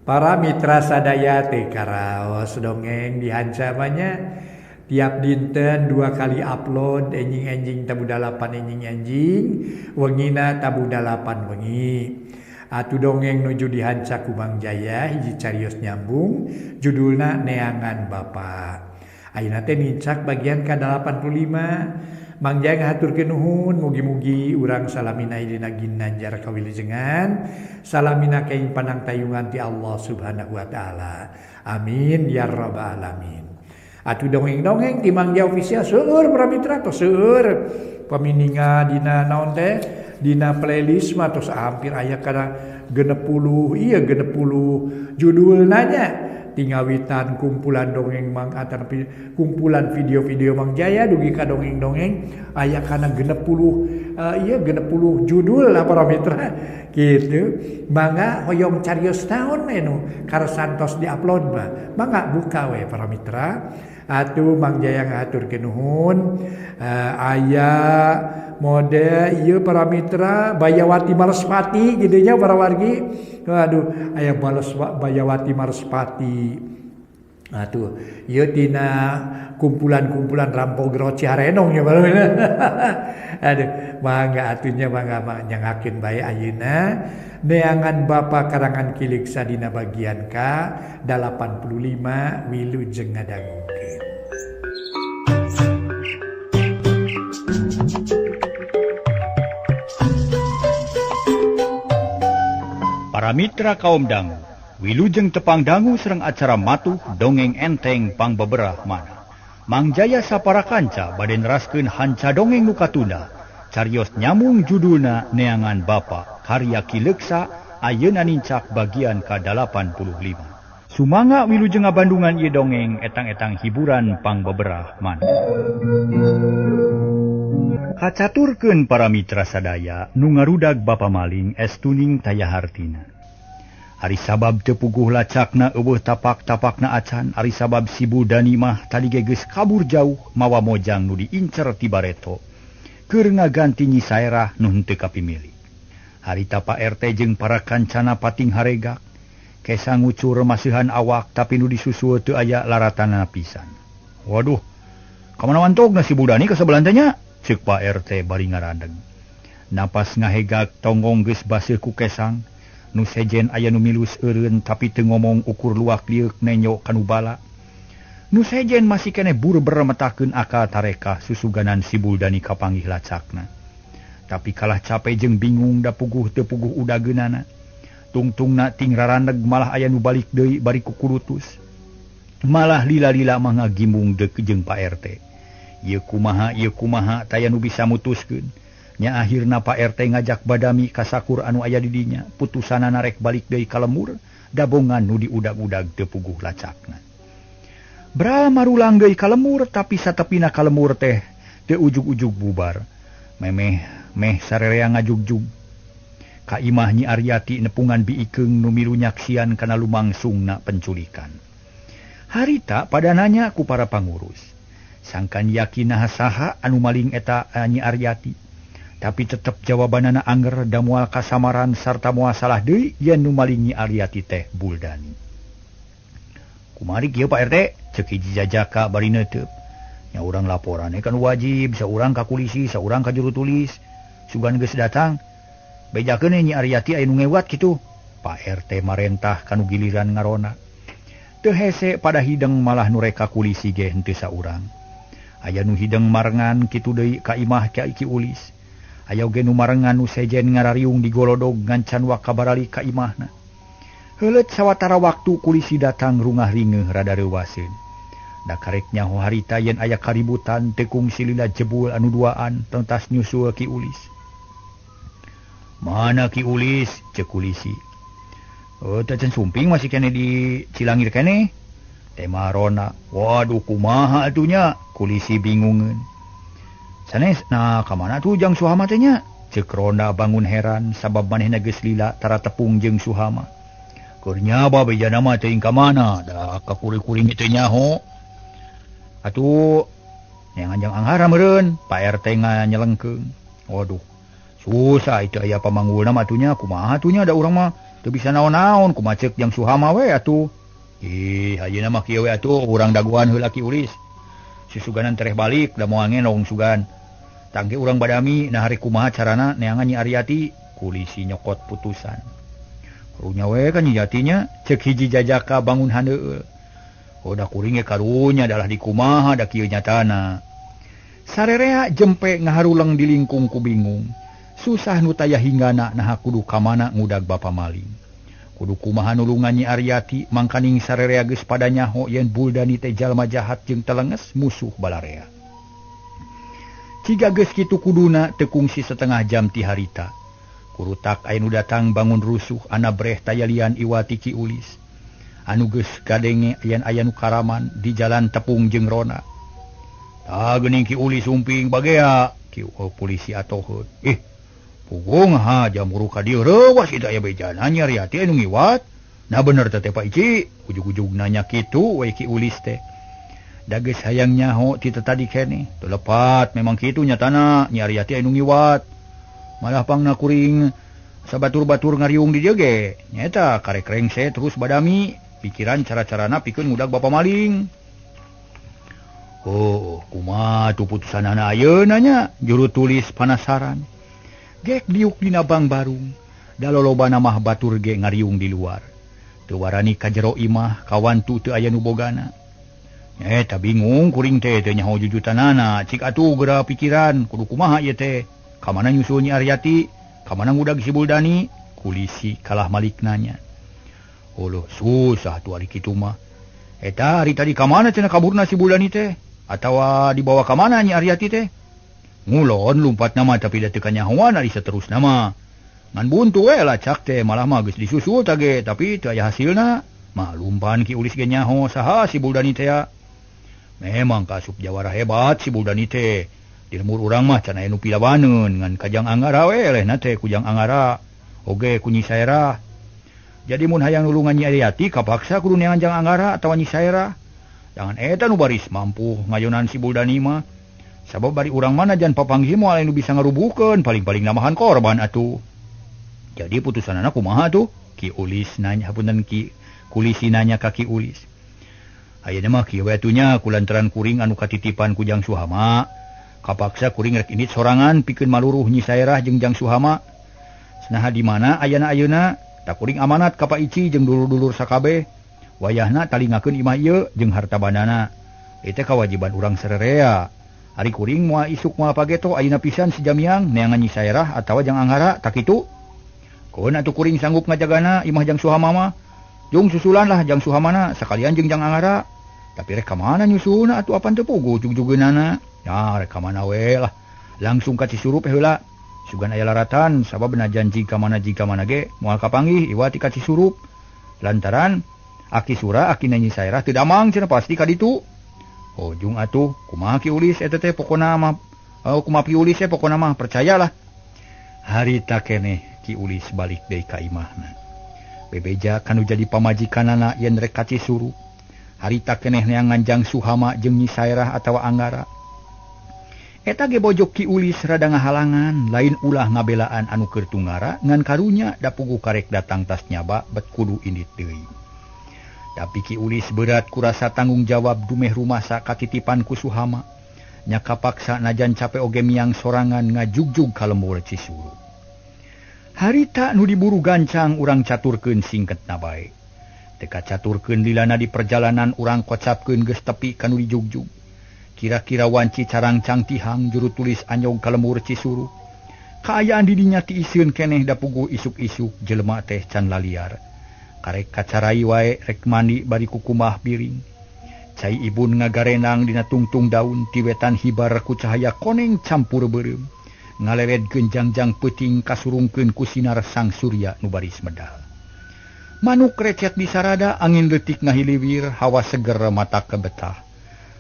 Para mitra sadaya teh karaos dongeng dihancamannya tiap dinten 2 kali upload enjing-enjing tabu dalapan enjing-enjing wengina tabu dalapan wengi. Atu dongeng nuju dihanca ku Mang Jaya hiji carios nyambung judulna Neangan Bapa. Ayeuna teh nincak bagian ke-85. Mang Jaya ngahaturkeun nuhun mugi-mugi urang salamina dina ginanjar kawilujengan salamina kaing panang tayungan ti Allah Subhanahu wa taala. Amin ya rabbal alamin. Atuh dongeng-dongeng ti Mang Jaya official seueur para mitra tos seueur pamininga dina naon teh dina playlist mah tos hampir aya kana 60 judulna nya tingawitan kumpulan dongeng Mang Atar kumpulan video-video Mang Jaya dugi ka dongeng-dongeng aya kana 60 judul lah para mitra gitu. Mangga hoyong carios naon menu karsantos diupload mah mangga buka we para mitra. Atuh Mang Jaya ngaturkeun nuhun aya mode ieu para mitra Bayawati Marspati gitunya para wargi. Aduh aya Bayawati Marspati. Atuh ieu tina kumpulan-kumpulan Rampogro Ciharenong nya baru. Aduh mangga atunya mangga nyangakeun bae ayeuna Neangan Bapa karangan Kilik Sadina bagian K85 Wilujeng ngadangukeun. Para mitra kaum dangu, wilujeng tepang dangu sereng acara matuh dongeng enteng pang beberah mana. Mang Jaya sapara kanca bade neraskeun hanca dongeng nu katunda. Carios nyamung judulna Neangan Bapa karya Kileksa ayeuna nincak bagian ke-85. Sumangga wilujeng ngabandungan ieu dongeng etang-etang hiburan pang beberah mana. Kacaturkeun para mitra sadaya nu ngarudag Bapa Maling estuning taya hartina. Ari sabab teu puguh lacakna eueuh tapak-tapakna acan, ari sabab si Buldani mah tadi geus kabur jauh mawa mojang nu diincer ti Bareto. Keur ngaganti Nyi Saerah nu henteu kapimili. Harita Pak RT jeung para kancana pating haregak kesa ngucur maseuhan awak tapi nu disusul teu aya laratanna pisan. Waduh, kamana wantogna si Buldani ka sabelah teh nya? Ceuk Pak RT bari ngaradeg. Napas ngahegak tonggong geus baseuh ku kesang, nu sejen aya nu milus eureun tapi teu ngomong ukur luak liuk nenyo kanu bala. Nu sejen masih kene bur-ber metakeun akal tareka susuganan si Buldani kapanggih lacakna. Tapi kalah capek jeung bingung da puguh teu puguh udageunana. Tungtungna ting raraneg malah aya nu balik deui bari kukurutus. Malah lila-lila mah ngagimbung deuk jeung Pak RT. Ieu kumaha taya nu bisa mutuskeun. Nya akhirna Pak RT ngajak Badami ka sakur anu aya di dinya, putusanana rek balik deui ka lemur, dabongan nu diudag-udag teu puguh lacakna. Bra marulang deui ka lemur tapi satepina ka lemur teh teu ujug-ujug bubar. Meh sarerea ngajugjug. Ka imah Nyi Aryati nepungan biikeung nu milu nyaksian kana lumangsungna penculikan. Harita pada nanya ku para pangurus. Sangkan yakin saha anu maling eta Nyi Aryati. Tapi tetep jawabanana anger da moal kasamaran sarta moal salah deui yen nu maling Nyi Aryati teh Buldani. Kumari kieu Pak RT, ceuk hiji jajaka bari neuteub. Nya urang laporan kan wajib, saurang ka kulisi, saurang ka juru tulis. Sugan geus datang. Bejakeun Nyi Aryati aya nu ngewat kitu. Pak RT marentah kanu giliran ngarona. Teu hese pada hideng malah nu reka kulisi ge henteu saurang. Aya nu hideng marengan kitu deui ka imah Ki Ulis. Aya oge nu marengan nu sejen ngarariung di golodog ngancan wakabarali ka imahna. Heuleut sawatara waktu kulisi datang rungah ringeuh rada reuwaseun. Da karek nyaho harita yen aya kaributan tekung silila jebul anu duaan tentas nyusul Ki Ulis. Mana Ki Ulis? Ceuk kulisi. Teh sumping masih kene di Cilangir kene. Tema Rona, waduh kumaha atunya? Kulisi bingungeun. Sanes, nah kamana tuh Jang Suhama teh nya? Ceuk Rona bangun heran sabab manehna geus lila tara tepung jeung Suhama. Keur nyaba bejana mah teuing ka mana? Da ka kuring-kuring teh nyaho. Atuh yang anjang anghara meureun, Pak RT nganyelengkeung. Waduh, susah itu aya pamanggulna matunya kumaha atunya ada urang mah teu bisa naon-naon kumaha ceuk Jang Suhama we atuh. Ih ayeuna mah kieu we atuh urang daguan heula Ki Ulis. Si Suganan tereh balik da moal ngenong Sugan. Tangke urang badami nah hari kumaha carana neangan Nyi Aryati kulisi nyokot putusan. Karunya we kan Nyi Yatinya ceuk hiji jajaka bangun handeueul. Udah kuring ge karunya adalah di kumaha da kieu nyatana. Sarerea jempe ngaharulang di lingkung ku bingung. Susah nu taya hinggana nah kudu ka mana ngudag Bapa Maling. Kudu kumaha nulungan Nyi Aryati mangkaning sarerea geus pada nyaho yen Buldani teh jalma jahat jeung telenges musuh balarea. Ciga geus kitu kuduna teu kungsi setengah jam ti harita. Kurutak aya nu datang bangun rusuh ana breh tayalian Iwati Ki Ulis. Anu geus gadenge yen aya nu karaman di jalan tepung jeung rona. Tah geuning Ki Ulis umping bagea Ki polisi atoheun. Pugong ha jamuru ka dieu reuwas itu aya bejana Nyi Aryati anu ngiwat. Nah bener teh Pak Ici, ujug-ujug nanya kitu we Ki Ulis teh. Da geus hayang nyaho ti tadi keneh. Teu lepat memang kitu nyatana Nyi Aryati anu ngiwat. Malah pangna kuring sabatur-batur ngariung di dieu ge. Nyaeta karek rengse terus badami pikiran cara-carana pikeun ngudag Bapa Maling. Oh, kumaha tu putusanana ayeuna nya? Juru tulis penasaran. Gek diuk dina bang barung. Da lolobana mah batur ge ngariung di luar. Teu warani ka jero imah kawantu teu aya nu bogana. Nyaeta bingung kuring teh teu nyaho jujutanana. Cik atuh geura pikiran kudu kumaha ieu teh? Ka mana nyusul Nyi Aryati? Ka mana ngudag si Buldani? Kulisi kalah malik nanya. Uluh susah tuh ari kitu mah. Eta hari tadi ka mana cenah kaburna si Buldani teh? Atawa dibawa ka mana Nyi Aryati teh? Ngulon lumpat nama tapi da teu kanyahoan ari saterusna mah. Ngan buntu we lah cak teh malah mah geus disusul tage tapi teu aya hasilna. Malumpan Ki Ulis ge nyaho saha si Buldani teh. Memang kasup jawara hebat si Buldani teh. Di lemur urang mah can aya nu pilawaneun ngan Kajang Anggara we elehna teh ku Jang Anggara. Oge ku Nyi Saerah. Jadi mun hayang nulungan Nyi Aryati kapaksa kudu neangan Jang Anggara atawa Nyi Saerah. Jangan eta nu baris mampu ngayonan si Buldani mah. Sabab bari urang mana jan papanggih moal anu bisa ngarubuhkeun paling-paling namahan korban atuh. Jadi putusanana kumaha tuh? Ki Ulis nanya hapunten Ki Kulisi nanya ka Ki Ulis. Ayeuna mah kieu we atunya kulantaran kuring anu katitipan ku Jang Suhama. Kapaksa kuring rek indit sorangan pikeun maluruh Nyi Saerah jeung Jang Suhama. Sanaha di mana ayeuna tak kuring amanat ka Pak Ici jeung dulur-dulur sakabeh. Wayahna talingakeun imah ieu jeung harta bandana. Eta kawajiban urang sarerea. Ari kuring moal isuk moal pageto ayeuna pisan si Jamiang neangan Nyi Saerah atawa Jang Anggara tak kitu. Koen atuh kuring sanggup ngajagana imah Jang Suhama mah. Jung susulan lah Jang Suhamana sakalian jeung Jang Anggara. Tapi rek ka mana nyusulna atuh apan teu puguh jug-jugeunana. Ya rek ka mana we lah. Langsung ka Cisurup heula. Sugan aya laratan sabab na janji ka mana ge moal kapanggih Iwati ka Cisurup. Lantaran aki sura aki Nyi Saerah teu damang cenah pasti ka ditu. Oh jung atuh kumaha Ki Ulis eta teh pokona mah kumaha Ki Ulis pokona mah percayalah. Harita keneh Ki Ulis balik deui ka imahna. Bebeja kanu jadi pamajikanana yen rek ka Cisurup. Harita keneh neangan Jang Suhama jeung Nyi Saerah atawa Anggara. Eta ge bojok Ki Ulis rada ngahalangan lain ulah ngabelaan anu keur tunggara ngan karunya da puguh karek datang tas nyaba bet kudu indit deui. Tapi Ki Ulis berat kurasa tanggung jawab dumeh rumasa katitipan ku Suhama. Nya kapaksa najan capek oge miang sorangan ngajugjug ka lembur Cisurup. Harita nu diburu gancang urang caturkeun singketna bae. Teka caturkeun lilana di perjalanan urang kocapkeun geus tepi kanu dijugjug. Kira-kira wanci carang cangtihang juru tulis anyog ka lembur Cisurup. Kaayaan di dinya ti isieun keneh da puguh isuk-isuk jelema teh can laliar. Karek kacarai wae rek mandi bari kukumah piring. Cai ibun ngagarenang dina tungtung daun ti wetan hibar ku cahaya koneng campur beureum. Ngalered genjangjang peuting kasurungkeun ku sinar sang surya nu baris medal. Manuk recet di sarada angin leutik ngahiliwir hawa seger mata kebetah.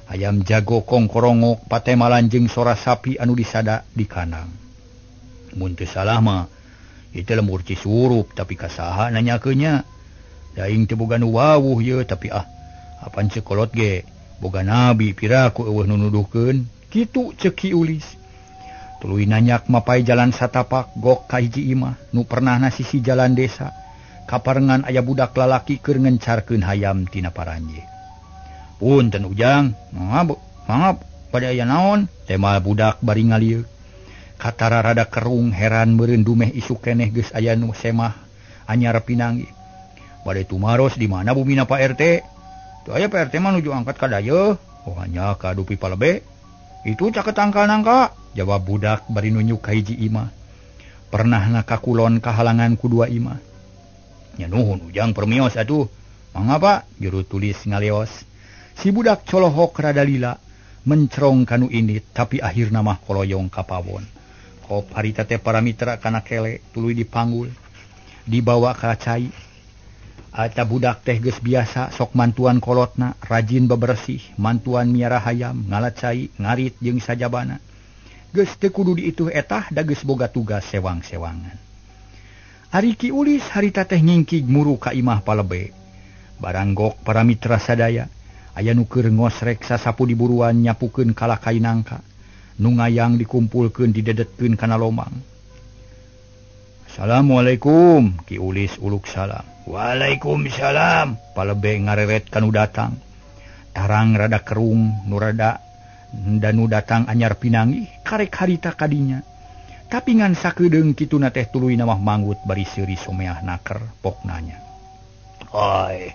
Ayam jago kongkorongok patemalan jeung sora sapi anu disada di kandang. Mun teu salah mah ieu teh lembur Cisurup tapi kasaha nanyakeun nya. Daing teu boga nu wawuh ye tapi apan ceuk kolot ge boga nabi piraku eueuh nu nuduhkeun kitu ceuk Ki Ulis. Tuluy nanyak mapai jalan satapak gok ka hiji imah nu pernah na sisi jalan desa. Kaparengan aya budak lalaki keur ngencarkeun hayam tina paranje. Punten Ujang, mangap pada aya naon? Tema budak bari ngalieu. Katara rada kerung heran meureun dumeh isu keneh geus aya nu semah anyar pinanggi. Bade tumaros di mana bumina Pak RT? Teu aya Pak RT mah nuju angkat ka dayeuh. Oh hanya ka Dupi Palebe. Itu caket tangkal nangka, jawab budak bari nunjuk ka hiji imah. Pernah nakakulon kahalangan ku dua imah. Nya nuhun Ujang permios atuh. Mangapa? Juru tulis ngaleos. Si budak colohok rada lila mencerong kanu indit tapi akhirna mah koloyong ka pawon. Kop harita teh para mitra kana kele tuluy dipanggul. Dibawa ka cai. Ata budak teh geus biasa sok mantuan kolotna, rajin bebersih, mantuan miara hayam, ngalacai, ngarit jeung sajabana. Geus teu kudu diituh etah da geus boga tugas sewang-sewangan. Ari Ki Ulis harita teh ngingkig muru ka imah Palebe. Baranggok para mitra sadaya, aya nu keur ngosrek sasapu diburuan nyapukeun kalakai nangka, nu ngayang dikumpulkeun didedetkeun kana lomang. Assalamualaikum, Ki Ulis uluk salam. Waalaikumsalam, Palebe ngareret kanu datang. Tarang rada kerung, nu rada nu datang anyar pinanggi, karek harita kadinya. Tapi ngan sakedeung kituna teh tuluy namah manggut bari seuri someah naker pok nanya. Ai,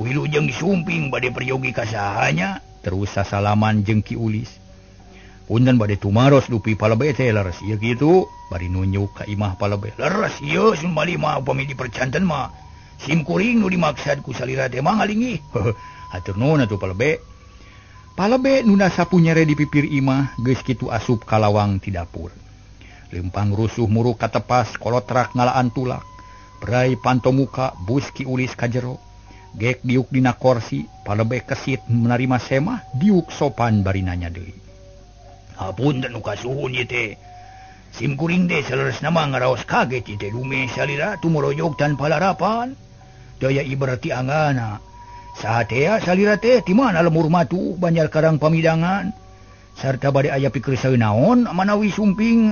wilujeng disumping bade peryogi ka sahanya? Terus sasalaman jeung Ki Ulis. Punten bade tumaros Dupi Palebe teh leres ieu kitu, bari nunjuk ka imah Palebe. Leres ieu sun bali mah upami dipercanten mah. Sim kuring nu dimaksad ku salira teh mah ngalingi. Hatur nuhun atuh Palebe. Palebe nu sapu nyere di pipir imah geus kitu asup ka lawang ti dapur. Lempang rusuh muru katepas kolotrak ngalaan tulak. Berai panto muka bus Ki Ulis ka jero. Gek diuk dina korsi, Palebe kesit menerima semah, diuk sopan bari nanya deui. Hapunten nu kasuhun ieu teh. Sim kuring teh saleresna mah ngaraos kaget ieu teh lume salira tumorojog tanpa larapan. Daya iberti anggana. Sahatea salira teh ti mana lemur matu banjar karang pamidangan. Sarta bade aya pikeun saeunaon manawi sumping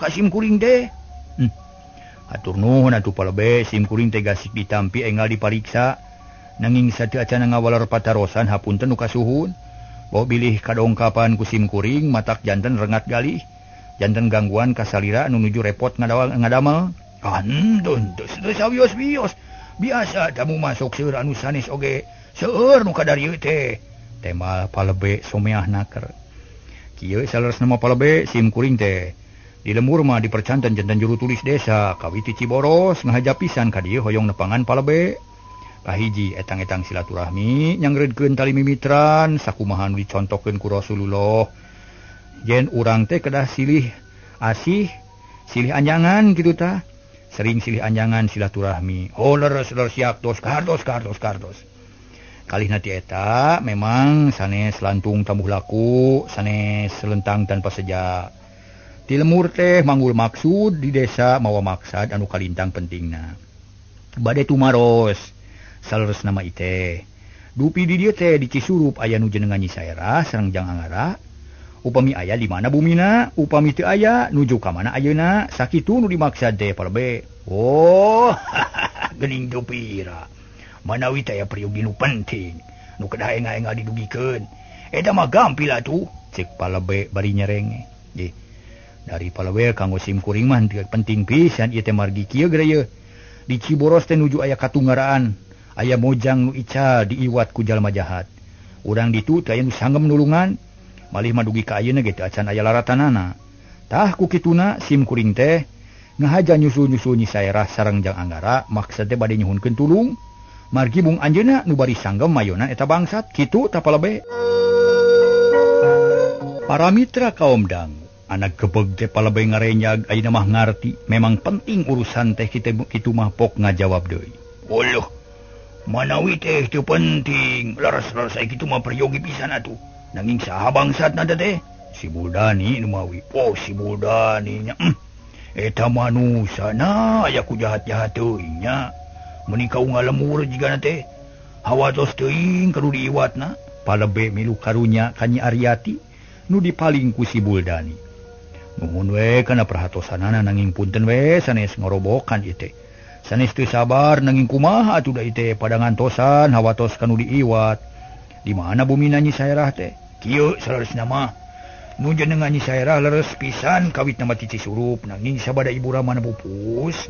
ka sim kuring teh. Hatur nuhun atuh Palebe, sim kuring teh gasik ditampi enggal dipariksa. Nanging sateu acan ngawaler patarosan hapunten nu kasuhun. Bawa bilih kadongkapan ku sim kuring matak janten rengat galih. Janten gangguan ka salira nu nuju repot ngadamel. Antun teu sawios-wios. Biasa tamu masuk seueur anu sanes oge seueur nu kadarieu teh. Tema Palebe someah naker. Kieu saleresna mah Palebe sim kuring teh. Di lembur mah dipercanten janten juru tulis desa kawiti Ciboros ngahaja pisan ka dieu hoyong nepangan Palebe. Kahiji etang-etang silaturahmi nyangreudkeun tali mimitran sakumaha nu dicontohkeun ku Rasulullah. Yen urang teh kedah silih asih, silih anjangan kitu tah. Sering silih anjangan silaturahmi. Oh leres yak tos kartos. Kalihna ti eta memang sanes lantung tamuh laku, sanes selentang tanpa sejak. Ti lemur teh manggul maksud di desa mawa maksad anu kalintang pentingna. Bade tumaros saleres nama ite. Dupi di dieu teh di Cisurup aya nu jenengan Nyi Saerah sareng Jang Anggara. Upami aya di mana bumina, upami teu aya nuju ka mana ayeuna, sakitu nu dimaksad teh Palebe. Oh, geuning dupira. Manawi teh aya peryogi nu penting, nu kedah enga-enga didugikeun. Eta mah gampil atuh, cek Palebe bari nyerenge. Dari Palebe kanggo sim kuring mah teu penting pisan ieu teh margi kieu geureuy. Di Ciboros teh nuju aya katunggaraan, aya mojang nu ical diiwat ku jalma jahat. Urang ditu teh aya nu sanggem nulungan, malih madugi ka ayeuna ge teu acan aya laratanana. Tah ku kituna sim kuring teh ngahaja nyusul-nyusul Nyi Saerah sareng Jang Anggara maksud teh bade nyuhunkeun tulung. Margi bung anjeunna nu bari sanggem mayona eta bangsat kitu tah Palebe. Para mitra kaum dangu anak gebeg teh Palebe ngarenyag ayeuna mah ngarti memang penting urusan teh kitu mah pok ngajawab deui. Uluh manawi teh teu penting leres-leres aya kitu mah peryogi pisan atuh. Nanging saha bangsatna teh? Si Buldani nu mawi. Oh si Buldani nya. Eta manusana aya ku jahat-jahat teuing nya. Muni kau ngalemur jigana teh hawatos teuing kudu diiwatna. Palebe milu karunya ka Nyi Aryati nu dipaling ku si Buldani. Nuhun we kana perhatosanana nanging punten we sanes ngorobokan ieu teh. Sanes teu sabar nanging kumaha atuh da ieu pada ngantosan hawatos kanu diiwat. Di mana bumina Nyi Saerah teh? Kieu salaresna mah. Nu jenengan Nyi Saerah leres pisan kawit nama Cici Surup nanging sabada ibu Rama pupus.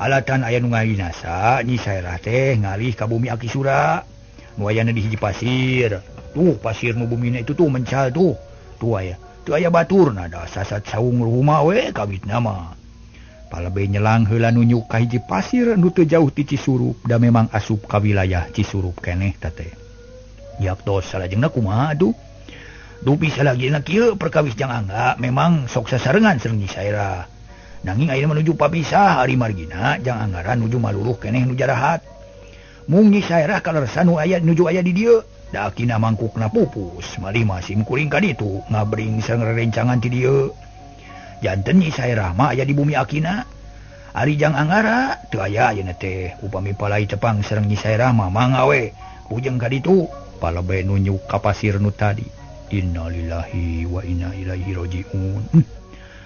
Alatan aya nu ngayinasa Nyi Saerah teh ngalih ka bumi Aki Sura. Nu ayana di hiji pasir. Tuh pasir nu bumina itu tuh mencal tuh. Tuh aya. Tuh aya baturna da sasat saung rumah we kawit nama. Palebe nyelang heula nu nyuk ka hiji pasir nu teu jauh ti Cisurup da memang asup ka wilayah Cisurup keneh teh. Yak tos salajengna kumaha atuh? Dupi salagina kieu perkawis Jang Angga memang sok sasarengan sareng Nyi Saerah. Nanging ayeuna menuju papisah hari margina Jang Anggaran nuju maluluh keneh nu jarahat. Mung Nyi Saerah kalersan nu aya nuju aya di dieu. Da akina mangkukna pupus, malih sim kuring ka ditu ngabring sareng rerencangan ti dieu. Janten Nyi Saerah mah aya di bumi akina. Ari Jang Anggara teu aya ayeuna teh. Upami palai tepang sareng Nyi Saerah mah mangga we. Ujeng ka ditu, palebe nu nyuk ka pasir nu tadi. Innalillahi wa inna ilaihi rajiun.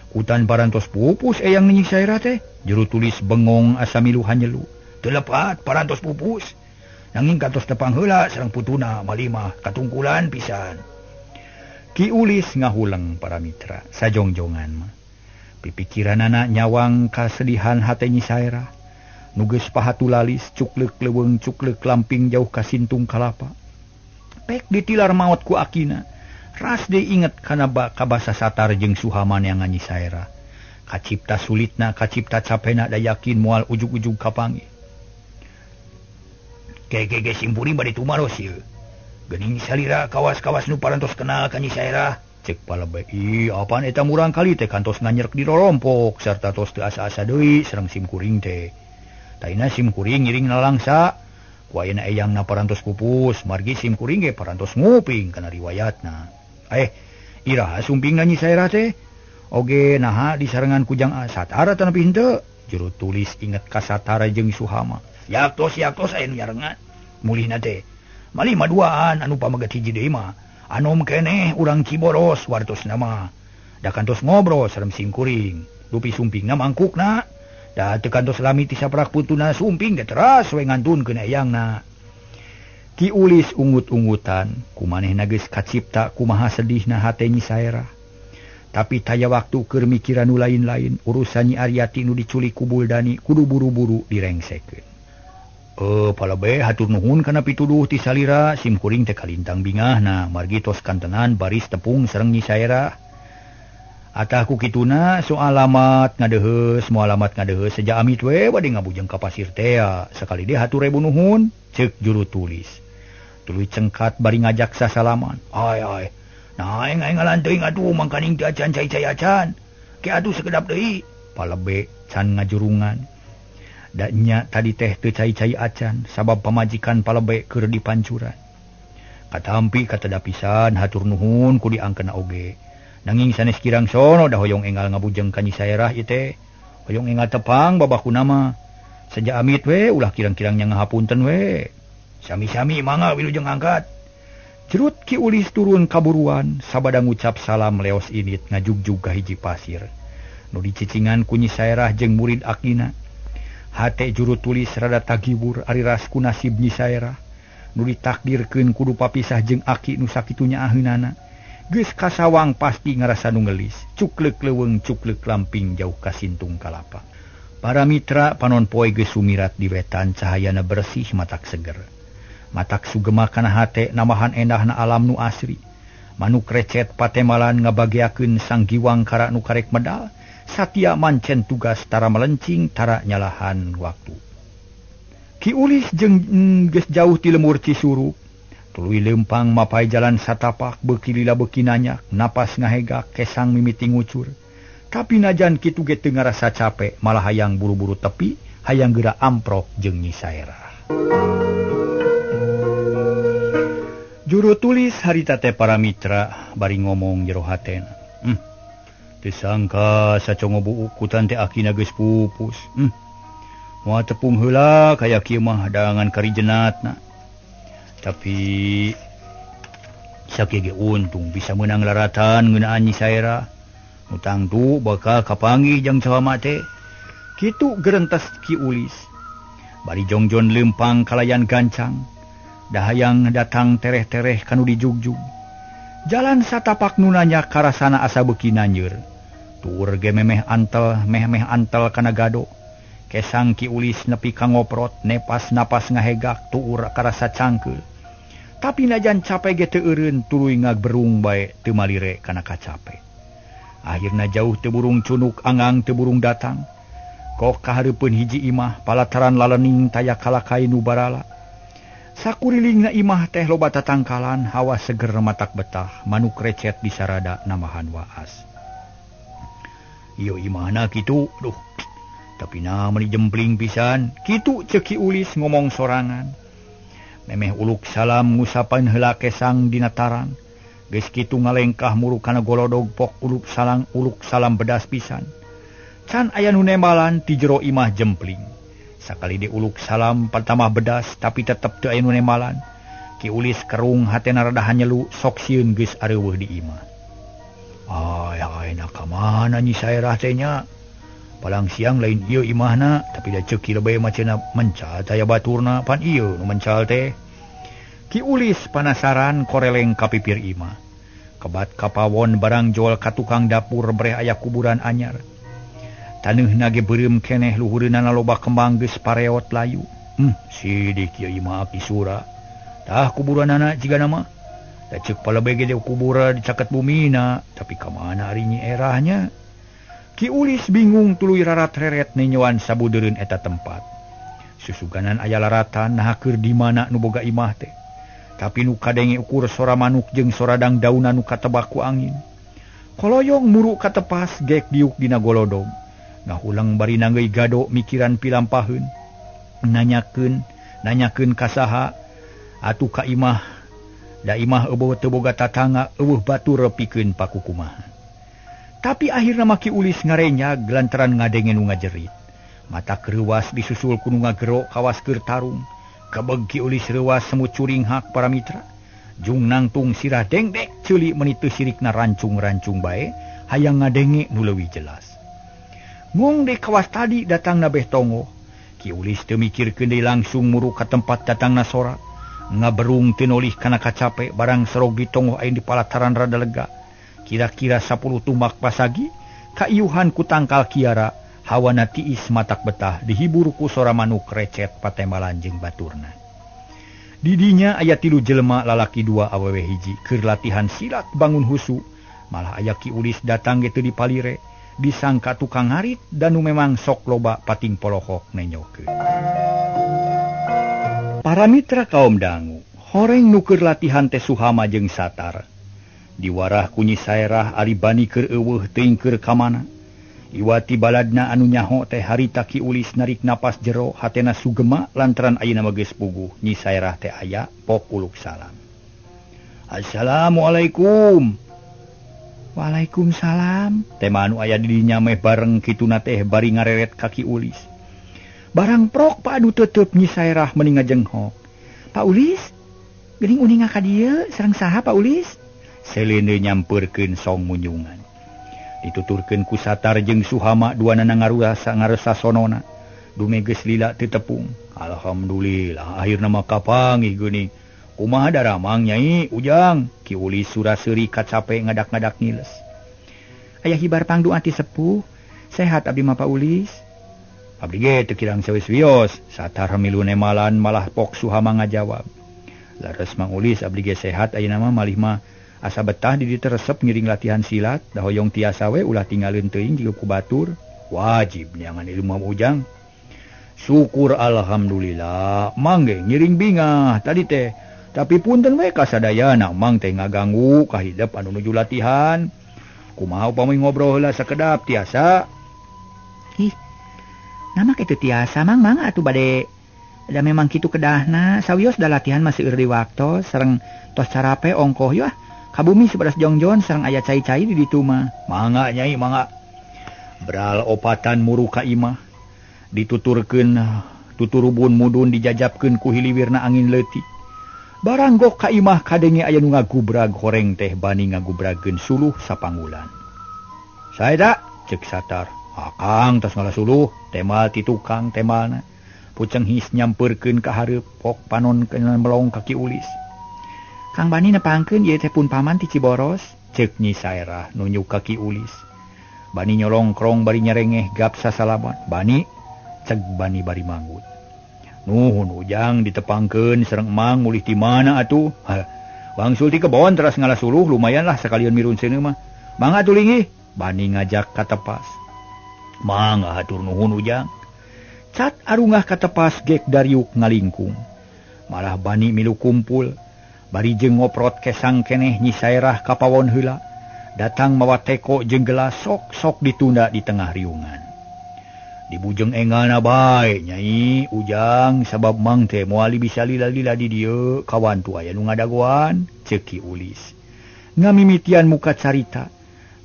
Kutan parantos pupus eyang Nyi Saerah teh. Juru tulis bengong asa milu hanyelu. Teu lepat parantos pupus. Nanging kantos tepang heula sareng putuna malimah katungkulan pisan. Ki Ulis ngahuleng para mitra sajongjongan mah. Pipikiranana nyawang kasedihan hate Nyi Saerah. Nu geus pahatulalis cukleuk leuweung cukleuk lamping jauh ka Sintung Kalapa. Pek ditilar maot ku akina. Ras deui inget kana kabasa satar jeung suhaman yang Nyi Saerah. Kacipta sulitna kacipta capena da yakin moal ujug-ujug kapanggih. Keke simpuring bade tumaros ieu. Geuning salira kawas-kawas nu parantos kenal ka Nyi Saerah. Cek palebe, apaan eta murang kali teh kantos nganyerek di rorompok sarta tos teu asa-asa deui sareng simkuring teh. Taina simkuring ngiring nalangsa. Ku ayeuna eyangna parantos pupus, margi simkuring ge parantos nguping kana riwayatna. Iraha sumpingna Nyi Saerah teh? Oge naha disarengan ku Jang Satara teh nepi henteu? Juru tulis inget ka Satara jeung Suhama. Yaktos aya nu nyarengan. Mulihna teh malih maduaan anu pamaget hiji deui mah. Anom keneh urang Ciboros wartosna mah. Da kantos ngobrol sareng simkuring. Dupi sumpingna mangkukna. Da teu kantos lami ti saprak putuna sumping ge teras we ngantunkeun eyangna. Ki Ulis ungut-ungutan kumanehna geus kacipta kumaha sedihna hate Nyi Saerah. Tapi taya waktu keur mikiran nu lain-lain urusan Nyi Aryati nu diculik ku Buldani kudu buru-buru direngsekeun. Palebe hatur nuhun kana pituduh ti salira simkuring teh kalintang bingahna margi tos kantenan baris tepung sareng Nyi Saerah. Atah ku kituna soal alamat ngadeuheus moal alamat ngadeuheus seja amit we bade ngabujeng ka pasir teh sakali deui hatur rebu nuhun ceuk juru tulis. Tuluy cengkat bari ngajak sasalaman. Ai. Nah aing ngalan teuing atuh mangkaning teu acan cai-cai acan. Ke atuh sakedap deui. Palebe can ngajurungan. Da nya tadi teh teu cai-cai acan sabab pamajikan palebe keur dipancuran. Katampi kateda pisan hatur nuhun ku diangkeuna oge. Nanging sanes kirang sono da hoyong enggal ngabujeng ka Nyi Saerah ieu teh. Hoyong enggal tepang babakuna mah. Saja amit we ulah kirang-kirang nya ngahapunten we. Sami-sami mangga wilujeng angkat. Cerut Ki Ulis turun kaburuan sabada ngucap salam leos init ngajugjug ka hiji pasir. Nu dicicingan ku Nyi Saerah jeung murid akina. Hate juru tulis rada tagibur ari ras ku nasib Nyi Saerah. Nu ditakdirkeun kudu papisah jeung aki nu sakitunya aheunana. Geus kasawang pasti ngarasa nu ngelis. Cukleuk leuweung cukleuk lamping jauh ka Sintung Kalapa. Para mitra panon poe geus sumirat di wetan cahayana bersih matak seger. Matak sugema kana hate namahan endahna alam nu asri. Manuk recet patemalan ngabagiakeun sang giwang kara nu karek medal. Satya mancen tugas tara melencing tara nyalahan waktu. Ki Ulis jeung geus jauh ti lemur Cisurup. Tuluy leumpang mapai jalan satapak beuki lila beuki nanyak napas ngahegak kesang mimiti ngucur. Tapi najan kitu ge teu ngarasa capek malah hayang buru-buru tepi hayang geura amprok jeung Nyi Saerah. Juru tulis harita teh para mitra bari ngomong jero hatena. Teu sangka sacongo buuk kutan teh akina geus pupus. Moal tepung heula kaya kieu mah daangan karijenatna. Tapi sakieu ge untung bisa meunang laratan ngeunaan Nyi Saerah. Utang tu bakal kapangi jang cawama teh. Kitu gerentes Ki Ulis. Bari jongjon lempang kalayan gancang. Dahayang datang tereh-tereh kanu dijugjug. Jalan satapak nunanya karasana asa beuki nanjeur. Tur ge memeh antel kana gado. Kesang Ki Ulis nepi ka ngoprot nepas napas ngahegak tuur karasa cangkeul. Tapi najan capek ge teu eureun tuluy ngagberung bae teu malire kana kacape. Akhirna jauh teu burung cunuk angang teu burung datang. Kok kahareupeun hiji imah palataran lalening taya kalakai nu barala. Sakurilingna imah teh loba tatangkalan hawa seger matak betah manuk recet di sarada namahan waas. Iyo imahna kitu, duh. Tapi meni jempling pisan, kitu ceuk Ki Ulis ngomong sorangan. Memeh uluk salam ngusapan heula kesang dina tarang. Geus kitu ngalengkah muru kana golodog pok uluk salam bedas pisan. Can aya nu nembalan ti jero imah jempling. Sakali diuluk salam pertama bedas tapi tetep teu aya nu nembalan. Ki Ulis kerung hatena rada hanyelu sok sieun geus areuweuh di imah. Ay ka mana nyi saerah teh nya? Palang siang lain ieu imahna tapi da ceuk lebay macena mencal taya baturna pan ieu nu mencal teh. Ki Ulis panasaran koreleng ka pipir imah. Kebat kapawon barang jual ka tukang dapur breh aya kuburan anyar. Taneuna ge beureum keneh luhureunana loba kembang geus pareot layu. Sidik ieu imah aki sura. Tah kuburanana jigana mah. Da ceuk palebeh ge kubura dicaket bumina, tapi ka mana ari nyi erahnya? Ki Ulis bingung tuluy rarat-reret nenyoan sabudeureun eta tempat. Susuganan aya laratan naha keur di mana nu boga imah teh. Tapi nu kadenge ukur sora manuk jeung soradang dauna nu katebak ku angin. Koloyong muru katepas gek diuk dina golodog. Ngahulang bari nanggeuy gado mikiran pilampaheun. Nanyakeun ka saha atuh ka imah. Da imah eueuh teu boga tatangga eueuh batur pikeun pakukumaha. Tapi akhirna Ki Ulis ngarenyag lantaran ngadenge nu ngajerit. Mata kreuwas disusul ku nu ngagero kawas keur tarung. Kabeg Ki Ulis reuwas semut curing hak para mitra. Jung nangtung sirah dengdek ceuli meuni teu sirikna rancung-rancung bae hayang ngadenge nu leuwih jelas. Ngong de kawas tadi datangna beh tongo. Ki Ulis teu mikirkeun deui langsung muru ka tempat datangna sorak. Ngaberung teu nolih kana kacape barang serog di tongo aya di palataran rada lega. Kira-kira 10 tumbak pasagi kaiuhan ku tangkal kiara hawana tiis matak betah dihibur ku sora manuk recet patembalan jeung baturna. Di dinya aya 3 jelema lalaki 2 awewe hiji keur latihan silat bangun husu. Malah aya Ki Ulis datang ge teu dipalire. Disangka tukang ngarit dan nu memang sok loba pating polohok nenyokeun. Para mitra kaum dangu, horeng nu keur latihan teh Suhama jeung Satar. Diwarah ku nyi saerah ari bani keur eueuh teuing keur ka mana. Iwati baladna anu nyaho teh harita Ki Ulis narik napas jero hatena sugema lantaran ayeuna mah geus puguh nyi saerah teh aya pok uluk salam. Assalamualaikum. Waalaikumsalam. Tema anu aya di dinya meh bareng kituna teh bari ngareret ka Ki Ulis. Barang prok padu teuteup nyi saerah meni ngajenghok. Pak Ulis, geuning uning ka dieu sareng saha Pak Ulis? Selene nyampeurkeun song munyungan. Dituturkeun ku Satar jeung Suhama duanana ngaresa sonona. Dume geus lila teu tepung. Alhamdulillah akhirna mah kapanggih geuning. Kumaha daramang Nyai Ujang? Ki Ulis sura-seuri kacape ngadak-ngadak ngiles. Aya hibar pangdu anti sepuh. Sehat abdi mah Pak Ulis. Abdi ge teu kirang sawis-wios. Satar milu nemalan malah pok Suhama ngajawab. Lares Mang Ulis abdi ge sehat ayeuna mah malih mah asa betah di dieu resep ngiring latihan silat. Da hoyong tiasa we ulah tinggalin teuing jiga ku batur. Wajib neangan ilmu Mang Ujang. Syukur alhamdulillah. Mangge ngiring bingah tadi teh. Tapi punten we kasadayana mang teh ngaganggu ka hidep anu nuju latihan. Kumaha upami ngobrol heula sakedap tiasa? Ih. Nama kitu tiasa mang atuh bade da memang kitu kedahna sawios da latihan masih seueur di waktu sareng tos carape ongkoh yeuh ka bumi saberas jongjon sareng aya cai-cai di ditu mah. Mangga Nyai mangga. Beral opatan muru ka imah. Dituturkeun tuturubun mudun dijajabkeun ku hiliwirna angin leutik. Barang gok ka imah kadenge aya nu ngagubrag horeng teh bani ngagubrageun suluh sapanggulan. Saya tak cek Satar. Akang tos ngalasuluh temal ti tukang temalna. Puceng his nyamperkeun ka hareup pok panon kana melong kaki ulis. Kang Bani nepangkeun ieu teh pun paman ti Ciboros, ceuk Nyi Saerah nunjuk kaki ulis. Bani nyolong krong bari nyarengeh gap sasalamat. Bani cek Bani bari manggut. Nuhun ujang ditepangkeun sareng emang mulih ti mana atuh? Wangsul ti kebon teras ngalasuluh lumayan lah sakalian mirun seuneu mah. Mangga atuh linggih. Bani ngajak ka tepas. Mangga hatur nuhun ujang. Cat arungah ka tepas gek dariuk ngalingkung. Malah Bani milu kumpul. Bari jeung ngoprot kesang keneh Nyi Saerah kapawon heula. Datang mawa teko jeung gelas sok-sok ditunda di tengah riungan. Dibujeng engalna bae Nyai ujang sabab mang teh moali bisa lila-lila di dieu kawan tu aya nu ngadagoan ceuk Ki Ulis. Ngamimitian muka carita.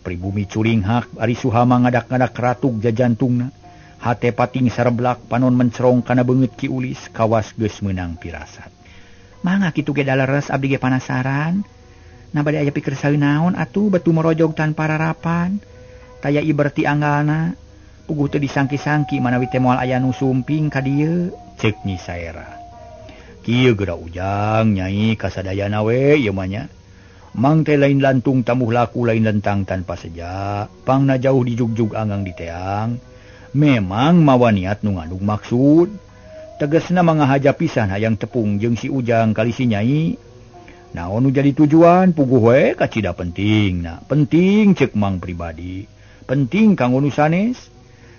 Pribumi curing hak ari Suhama ngadak-ngadak ratuk jajantungna. Hate pating sareblak panon mencerong kana beungeut Ki Ulis kawas geus meunang pirasat. Mangga kitu ge daleres abdi ge panasaran. Na bade aya pikeun saeun naon atuh batu merojog tanpa rarapan. Taya iberti anggalna. Puguh teu disangki-sangki manawi teh moal aya nu sumping ka dieu ceuk Nyi Saerah. Kieu geura ujang Nyai kasadayana we ieu mah nya. Mang teh lain lantung tamuh laku lain lentang tanpa seja. Pangna jauh di jugjug anggang di teang. Memang mawa niat nu ngandung maksud. Tegasna mangahaja pisan hayang tepung jeung si ujang kali si Nyai. Naon nu jadi tujuan puguh we kacida penting. Nah, penting ceuk mang pribadi. Penting kanggo nu sanes.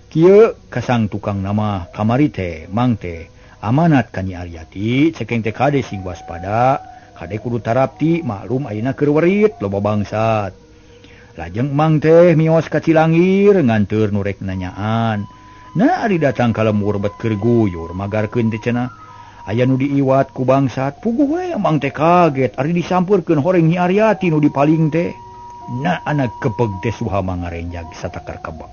Kieu kasang tukang nama kamari teh mang teh amanat ka Nyi Aryati cekeng teh kade sing waspada kade kudu tarapti maklum ayeuna keur werit loba bangsat. Lajeng mang teh mios ka Cilangir nganteur nu rek nanyaan. Na ari datang ka lembur bet keur guyur magarkeun teh cenah aya nu diiwat ku bangsat puguh we mang teh kaget ari disampeurkeun horeng Nyi Aryati nu dipaling teh. Na anak kepeg teh Suhama ngarenjag satakar kebek.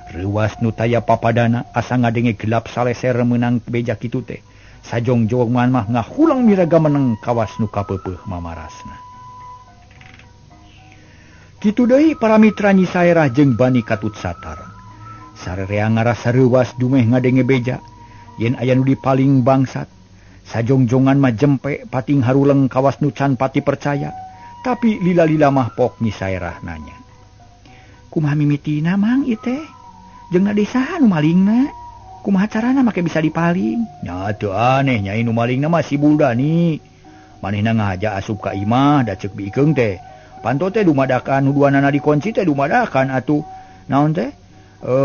Reuas nu taya papadana asa ngadenge gelap saleser meunang beja kitu teh. Sajong-jongan mah ngahulang miraga meneng kawas nu kapeupeuh mamarasna. Kitu deui para mitra Nyi Saerah jeung Bani Katut Satar. Sarerea ngarasa reuas dumeh ngadenge beja yen aya nu dipaling bangsat. Sajong-jongan mah jempe pating haruleng kawas nu can pati percaya. Tapi lila-lila mah pok Nyi Saerah nanya. Kumaha mimitina mang ieu teh? Jeung na desaha nu malingna? Kumaha carana make bisa dipaling? Nya teu aneh Nyai nu malingna mah si Buldani. Manehna ngahaja asup ka imah da ceuk biikeung teh. Panto teh dumadakan nu duanana dikunci teh dumadakan atuh. Naon teh?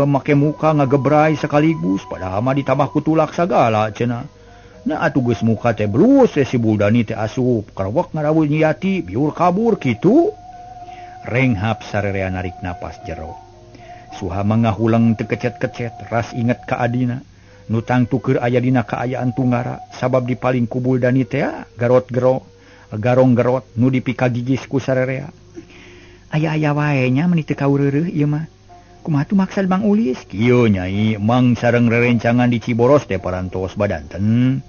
Make muka ngagebrai sekaligus padahal mah ditambah kutulak sagala cenah. Na atuh geus muka teh blus teh si Buldani teh asup karawak ngarawul Nyati biur kabur kitu. Renghap sarerea narik napas jero. Suhama ngahulang teu kecet-kecet ras inget ka adina. Nu tangtukeun aya dina kaayaan tunggara sabab dipaling ku Buldani teh garong-gerot nu dipika gigis ku sarerea. Aya-aya wae nya meuni teu kaureureuh ieu mah. Kumaha tu maksud Bang Ulis? Kieu Nyai, mang sareng rerencangan di Ciboros teh parantos badanten.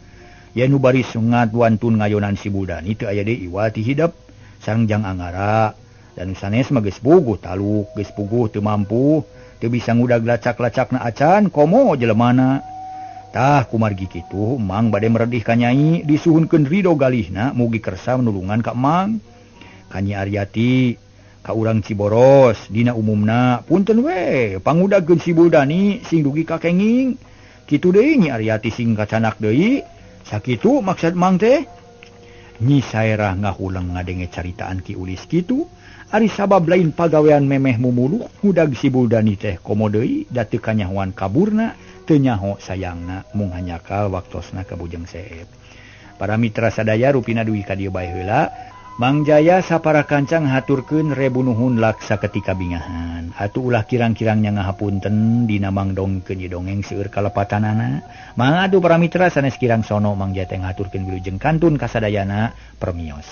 Yen nu bari sungat wantun ngayonan si Buldani teu aya deui iwal ti hidep sareng jang angara. Dan sanes mah geus puguh taluk, geus puguh teu mampu, teu bisa ngudag lacak-lacakna acan komo jelemana. Tah kumargi kitu, mang bade meredih ka Nyai disuhunkeun ridho galihna mugi kersa nulungan ka Mang. Ka Nyi Aryati, ka urang Ciboros, dina umumna punten we pangudagkeun si Buldani sing dugi ka kenging. Kitu deui Nyi Aryati sing kacanak deui. Sakitu maksud Mang teh. Nyi Saerah ngahulang ngadenge caritaan Ki Ulis kitu. Ari sabab lain pagawean memeh mumuluh ngudag si Buldani teh komo deui da teu kanyahoan kaburna teu nyaho sayangna mung hanyakal waktosna ka bujeng seep. Para mitra sadaya rupina dugi ka dieu bae heula. Mang Jaya sapara kancang haturkeun rebu nuhun laksa ketika bingahan. Atuh ulah kirang-kirangnya ngahapunten dina mangdongkeun ieu dongeng seueur kalepatanana. Mangadu para mitra sanes kirang sono Mang Jaya teh ngaturkeun wilujeng kantun kasadayana permios.